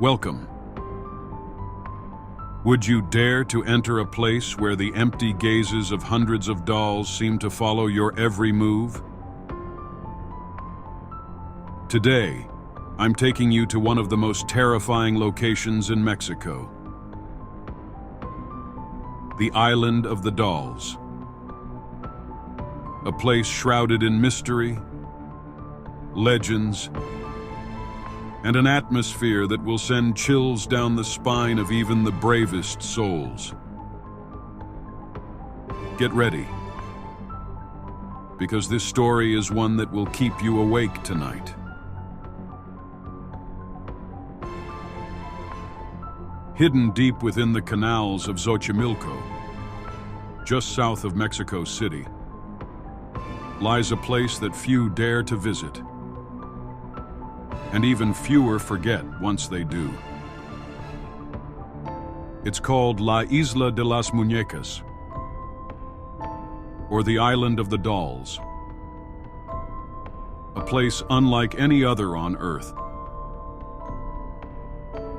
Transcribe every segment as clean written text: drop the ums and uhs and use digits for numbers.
Welcome. Would you dare to enter a place where the empty gazes of hundreds of dolls seem to follow your every move? Today, I'm taking you to one of the most terrifying locations in Mexico. The Island of the Dolls. A place shrouded in mystery, legends, and an atmosphere that will send chills down the spine of even the bravest souls. Get ready, because this story is one that will keep you awake tonight. Hidden deep within the canals of Xochimilco, just south of Mexico City, lies a place that few dare to visit, and even fewer forget once they do. It's called La Isla de las Muñecas, or the Island of the Dolls, a place unlike any other on Earth.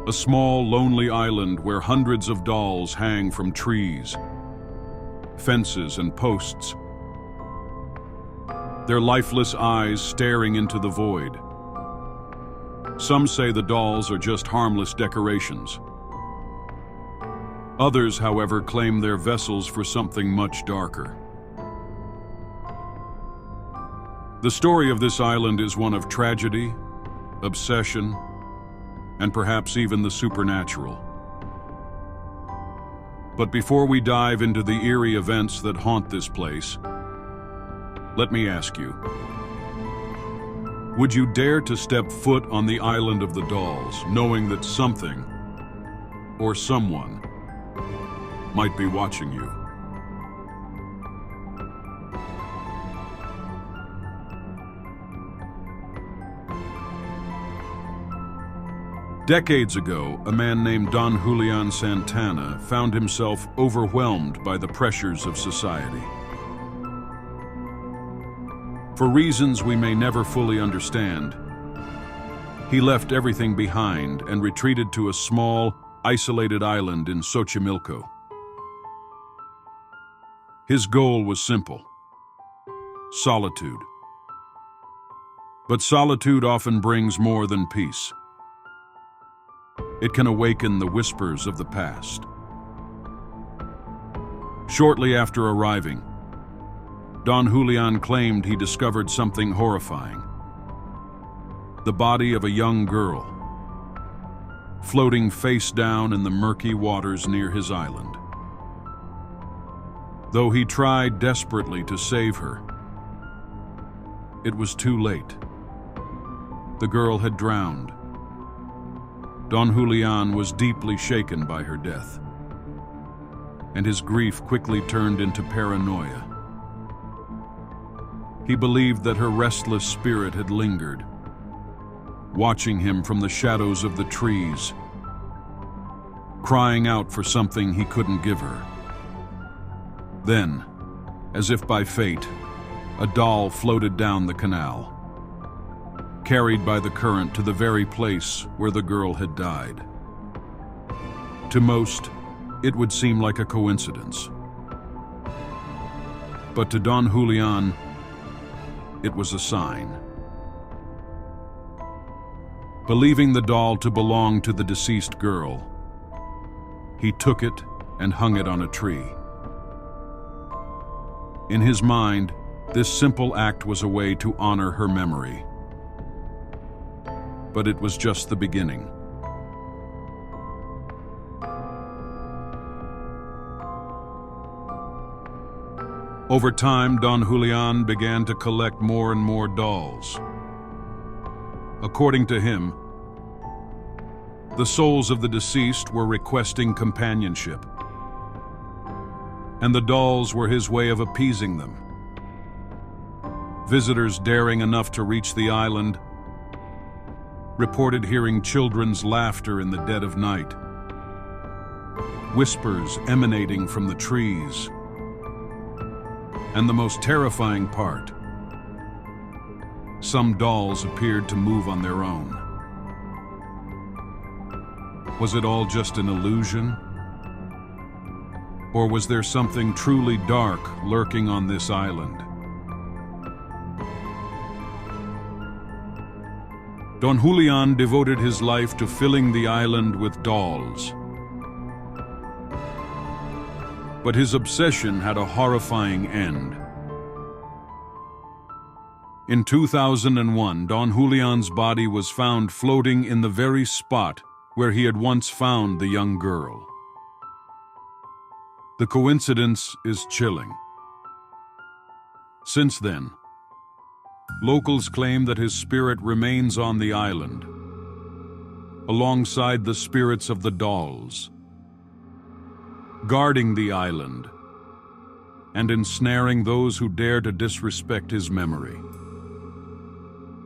A small, lonely island where hundreds of dolls hang from trees, fences, and posts, their lifeless eyes staring into the void. Some say the dolls are just harmless decorations. Others, however, claim they're vessels for something much darker. The story of this island is one of tragedy, obsession, and perhaps even the supernatural. But before we dive into the eerie events that haunt this place, let me ask you, would you dare to step foot on the Island of the Dolls, knowing that something or someone might be watching you? Decades ago, a man named Don Julián Santana found himself overwhelmed by the pressures of society. For reasons we may never fully understand, he left everything behind and retreated to a small, isolated island in Xochimilco. His goal was simple: solitude. But solitude often brings more than peace. It can awaken the whispers of the past. Shortly after arriving, Don Julián claimed he discovered something horrifying: the body of a young girl, floating face down in the murky waters near his island. Though he tried desperately to save her, it was too late. The girl had drowned. Don Julián was deeply shaken by her death, and his grief quickly turned into paranoia. He believed that her restless spirit had lingered, watching him from the shadows of the trees, crying out for something he couldn't give her. Then, as if by fate, a doll floated down the canal, carried by the current to the very place where the girl had died. To most, it would seem like a coincidence. But to Don Julián, it was a sign. Believing the doll to belong to the deceased girl, he took it and hung it on a tree. In his mind, this simple act was a way to honor her memory. But it was just the beginning. Over time, Don Julián began to collect more and more dolls. According to him, the souls of the deceased were requesting companionship, and the dolls were his way of appeasing them. Visitors daring enough to reach the island reported hearing children's laughter in the dead of night, whispers emanating from the trees, and the most terrifying part, some dolls appeared to move on their own. Was it all just an illusion? Or was there something truly dark lurking on this island? Don Julián devoted his life to filling the island with dolls. But his obsession had a horrifying end. In 2001, Don Julián's body was found floating in the very spot where he had once found the young girl. The coincidence is chilling. Since then, locals claim that his spirit remains on the island, alongside the spirits of the dolls, guarding the island and ensnaring those who dare to disrespect his memory.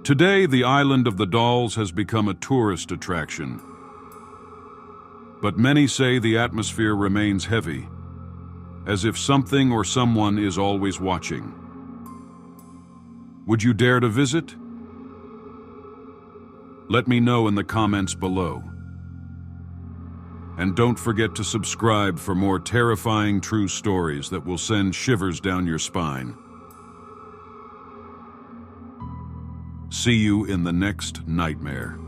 Today, the island of the dolls has become a tourist attraction, but many say the atmosphere remains heavy, as if something or someone is always watching. Would you dare to visit? Let me know in the comments below. And don't forget to subscribe for more terrifying true stories that will send shivers down your spine. See you in the next nightmare.